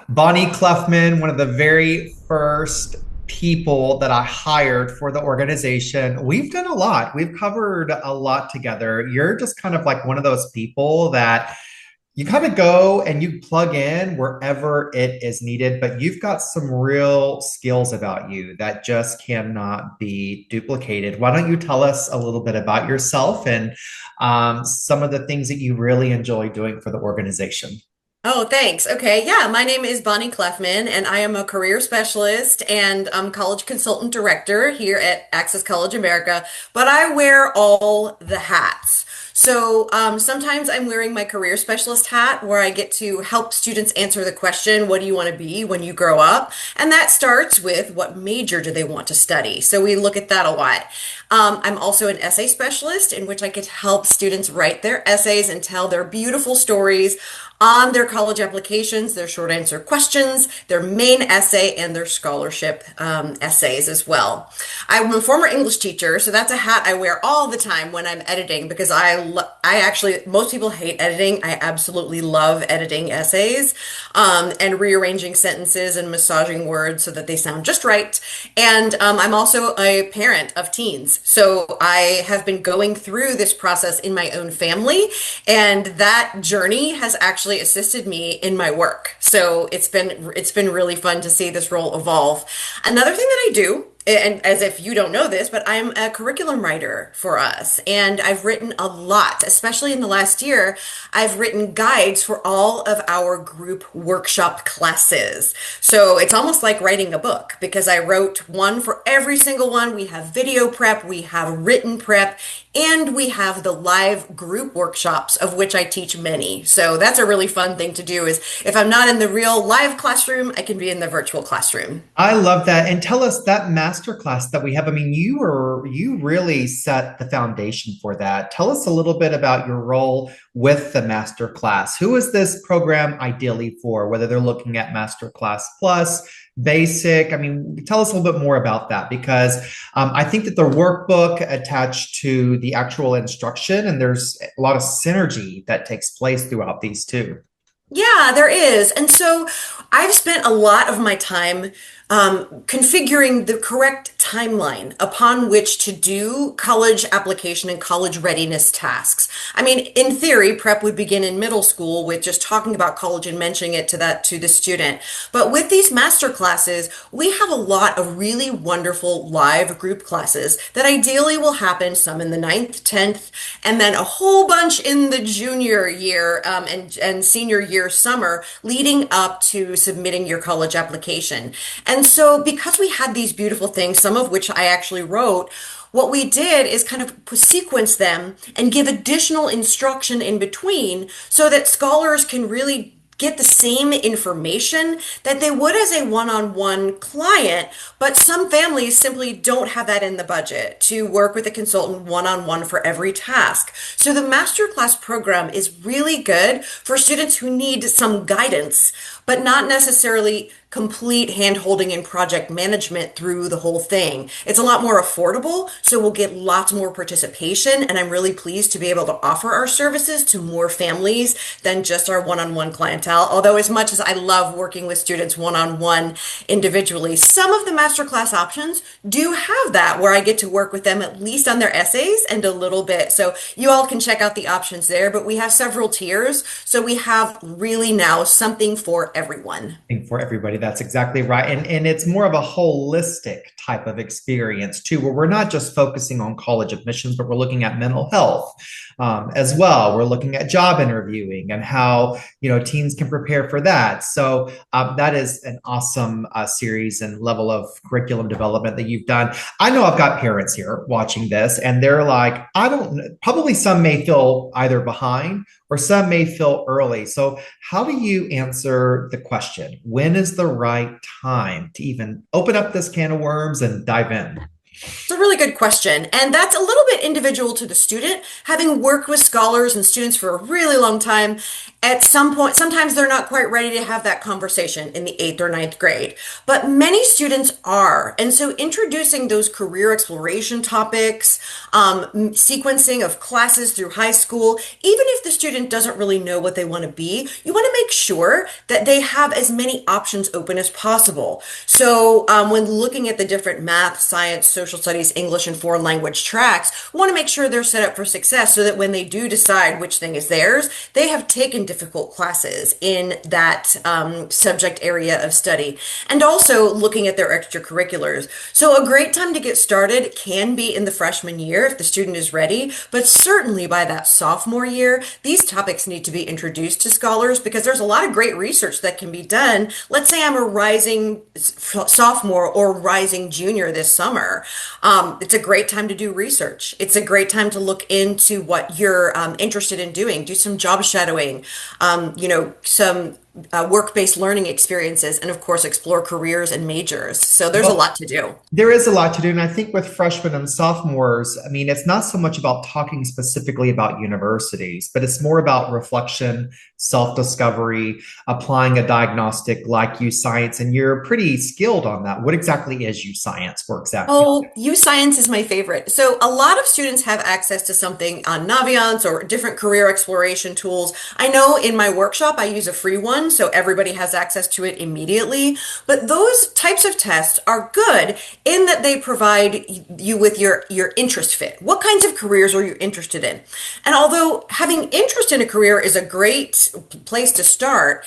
Bonnie Kleffman, one of the very first people that I hired for the organization. We've done a lot. We've covered a lot together. You're just kind of like one of those people that you kind of go and you plug in wherever it is needed, but you've got some real skills about you that just cannot be duplicated. Why don't you tell us a little bit about yourself and some of the things that you really enjoy doing for the organization? Oh, thanks. Okay. Yeah, my name is Bonnie Kleffman, and I am a career specialist and college consultant director here at Access College America, but I wear all the hats. So sometimes I'm wearing my career specialist hat where I get to help students answer the question, what do you want to be when you grow up? And that starts with what major do they want to study? So we look at that a lot. I'm also an essay specialist in which I get to help students write their essays and tell their beautiful stories on their college applications, their short answer questions, their main essay, and their scholarship essays as well. I'm a former English teacher, so that's a hat I wear all the time when I'm editing because I actually, most people hate editing. I absolutely love editing essays and rearranging sentences and massaging words so that they sound just right. And I'm also a parent of teens. So I have been going through this process in my own family, and that journey has actually assisted me in my work. So it's been really fun to see this role evolve. Another thing that I do, and as if you don't know this, but I'm a curriculum writer for us. And I've written a lot, especially in the last year. I've written guides for all of our group workshop classes. So it's almost like writing a book because I wrote one for every single one. We have video prep, we have written prep, and we have the live group workshops of which I teach many. So that's a really fun thing to do is if I'm not in the real live classroom, I can be in the virtual classroom. I love that. And tell us that masterclass that we have. I mean, you really set the foundation for that. Tell us a little bit about your role with the masterclass. Who is this program ideally for? Whether they're looking at Masterclass Plus, Basic. I mean, tell us a little bit more about that because I think that the workbook attached to the actual instruction, and there's a lot of synergy that takes place throughout these two. Yeah, there is. And so I've spent a lot of my time configuring the correct timeline upon which to do college application and college readiness tasks. I mean, in theory, prep would begin in middle school with just talking about college and mentioning it to the student. But with these master classes, we have a lot of really wonderful live group classes that ideally will happen some in the ninth, 10th, and then a whole bunch in the junior year and senior year summer leading up to submitting your college application. And so, because we had these beautiful things, some of which I actually wrote, what we did is kind of sequence them and give additional instruction in between so that scholars can really get the same information that they would as a one-on-one client, but some families simply don't have that in the budget to work with a consultant one-on-one for every task. So the masterclass program is really good for students who need some guidance, but not necessarily complete hand-holding and project management through the whole thing. It's a lot more affordable, so we'll get lots more participation, and I'm really pleased to be able to offer our services to more families than just our one-on-one clientele. Although as much as I love working with students one-on-one individually, some of the masterclass options do have that where I get to work with them at least on their essays and a little bit. So you all can check out the options there, but we have several tiers, so we have really now something for everyone. Thing for everybody. That's exactly right. And it's more of a holistic type of experience too, where we're not just focusing on college admissions, but we're looking at mental health as well. We're looking at job interviewing and how teens can prepare for that. So that is an awesome series and level of curriculum development that you've done. I know I've got parents here watching this, and they're like, I don't. Probably some may feel either behind or some may feel early. So how do you answer the question? When is the right time to even open up this can of worms and dive in? It's a really good question. And that's a little bit individual to the student. Having worked with scholars and students for a really long time, At some point, sometimes they're not quite ready to have that conversation in the eighth or ninth grade, but many students are. And so introducing those career exploration topics, sequencing of classes through high school, even if the student doesn't really know what they want to be, you want to make sure that they have as many options open as possible. So when looking at the different math, science, social studies, English, and foreign language tracks, we want to make sure they're set up for success so that when they do decide which thing is theirs, they have taken difficult classes in that subject area of study. And also looking at their extracurriculars. So a great time to get started can be in the freshman year if the student is ready, but certainly by that sophomore year, these topics need to be introduced to scholars because there's a lot of great research that can be done. Let's say I'm a rising sophomore or rising junior this summer. It's a great time to do research. It's a great time to look into what you're interested in doing, do some job shadowing, some work-based learning experiences, and of course, explore careers and majors. So there's a Well, lot to do. there is a lot to do. And I think with freshmen and sophomores, I mean, it's not so much about talking specifically about universities, but it's more about reflection, self-discovery, applying a diagnostic like U Science. And you're pretty skilled on that. What exactly is U Science for example? Oh, U Science is my favorite. So a lot of students have access to something on Naviance or different career exploration tools. I know in my workshop I use a free one, so everybody has access to it immediately. But those types of tests are good in that they provide you with your interest fit. What kinds of careers are you interested in? And although having interest in a career is a great place to start,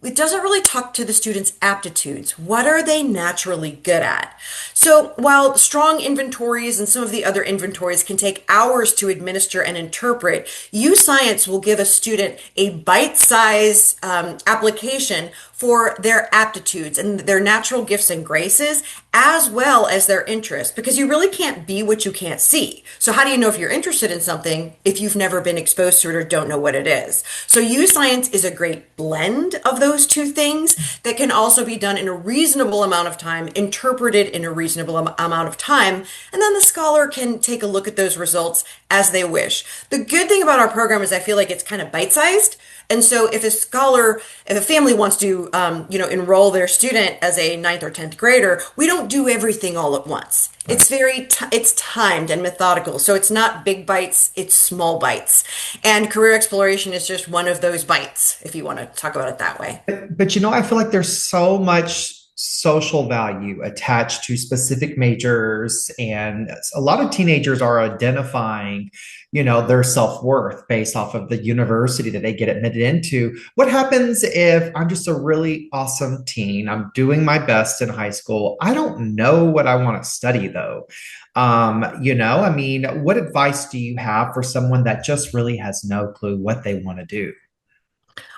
it doesn't really talk to the students' aptitudes. What are they naturally good at? So while strong inventories and some of the other inventories can take hours to administer and interpret, U Science will give a student a bite-sized application for their aptitudes and their natural gifts and graces, as well as their interests, because you really can't be what you can't see. So how do you know if you're interested in something if you've never been exposed to it or don't know what it is? So U Science is a great blend of those two things that can also be done in a reasonable amount of time, interpreted in a reasonable amount of time, and then the scholar can take a look at those results as they wish. The good thing about our program is I feel like it's kind of bite-sized. And so if a family wants to, enroll their student as a ninth or 10th grader, we don't do everything all at once. Right. It's timed and methodical. So it's not big bites, it's small bites. And career exploration is just one of those bites, if you want to talk about it that way. But I feel like there's so much social value attached to specific majors, and a lot of teenagers are identifying, their self-worth based off of the university that they get admitted into. What happens if I'm just a really awesome teen? I'm doing my best in high school. I don't know what I want to study though. I mean, what advice do you have for someone that just really has no clue what they want to do?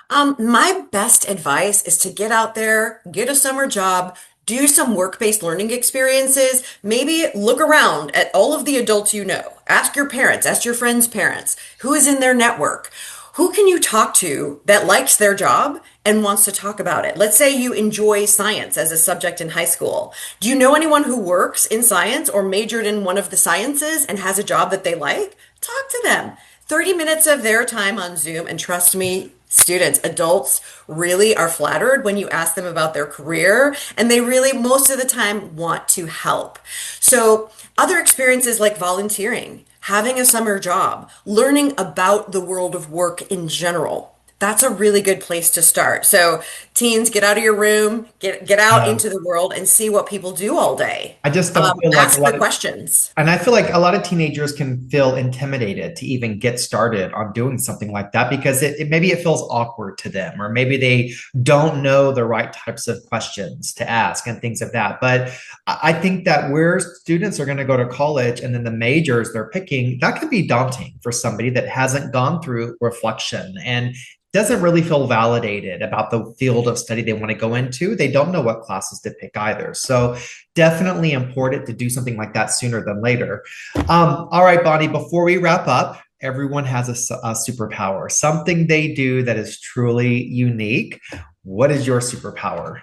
My best advice is to get out there, get a summer job, do some work-based learning experiences, maybe look around at all of the adults you know. Ask your parents, ask your friends' parents, who is in their network. Who can you talk to that likes their job and wants to talk about it? Let's say you enjoy science as a subject in high school. Do you know anyone who works in science or majored in one of the sciences and has a job that they like? Talk to them. 30 minutes of their time on Zoom, and trust me, students, adults really are flattered when you ask them about their career, and they really, most of the time, want to help. So, other experiences like volunteering, having a summer job, learning about the world of work in general. That's a really good place to start. So, teens, get out of your room, get out Um, into the world and see what people do all day. I just don't feel like a Ask the lot of questions. And I feel like a lot of teenagers can feel intimidated to even get started on doing something like that because maybe it feels awkward to them, or maybe they don't know the right types of questions to ask and things of that. But I think that where students are going to go to college and then the majors they're picking, that can be daunting for somebody that hasn't gone through reflection and doesn't really feel validated about the field of study they want to go into. They don't know what classes to pick either. So definitely important to do something like that sooner than later. All right, Bonnie, before we wrap up, everyone has a superpower, something they do that is truly unique. What is your superpower?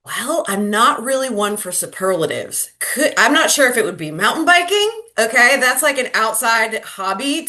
Well, I'm not really one for superlatives. I'm not sure if it would be mountain biking Okay, that's like an outside hobby,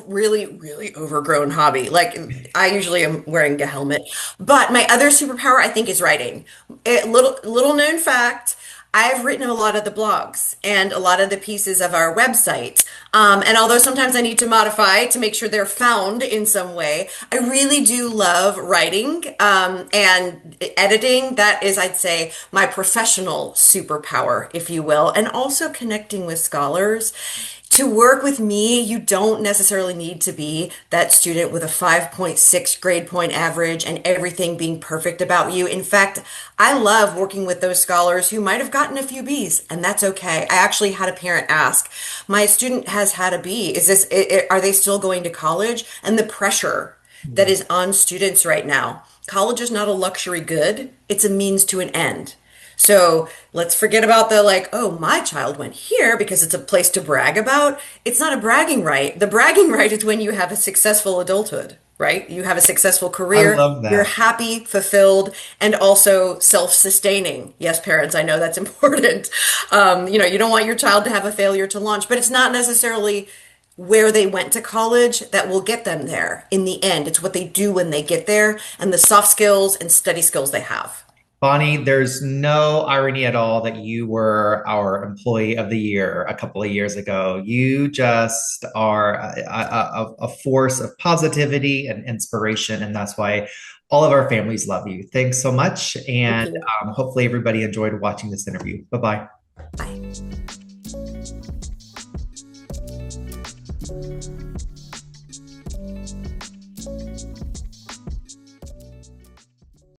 really, really overgrown hobby. Like I usually am wearing a helmet, but my other superpower I think is writing. Little known fact, I've written a lot of the blogs and a lot of the pieces of our website. And although sometimes I need to modify to make sure they're found in some way, I really do love writing and editing. That is, I'd say, my professional superpower, if you will, and also connecting with scholars. To work with me, you don't necessarily need to be that student with a 5.6 grade point average and everything being perfect about you. In fact, I love working with those scholars who might have gotten a few B's, and that's okay. I actually had a parent ask, my student has had a B. Are they still going to college? And the pressure that is on students right now. College is not a luxury good, it's a means to an end. So let's forget about the like, oh, my child went here because it's a place to brag about. It's not a bragging right. The bragging right is when you have a successful adulthood, right? You have a successful I career, love you're that. happy, fulfilled, and also self-sustaining. Yes, parents, I know that's important. You don't want your child to have a failure to launch, but it's not necessarily where they went to college that will get them there in the end. It's what they do when they get there and the soft skills and study skills they have. Bonnie, there's no irony at all that you were our employee of the year a couple of years ago. You just are a force of positivity and inspiration, and that's why all of our families love you. Thanks so much, Thank and you. hopefully everybody enjoyed watching this interview. Bye bye. Bye.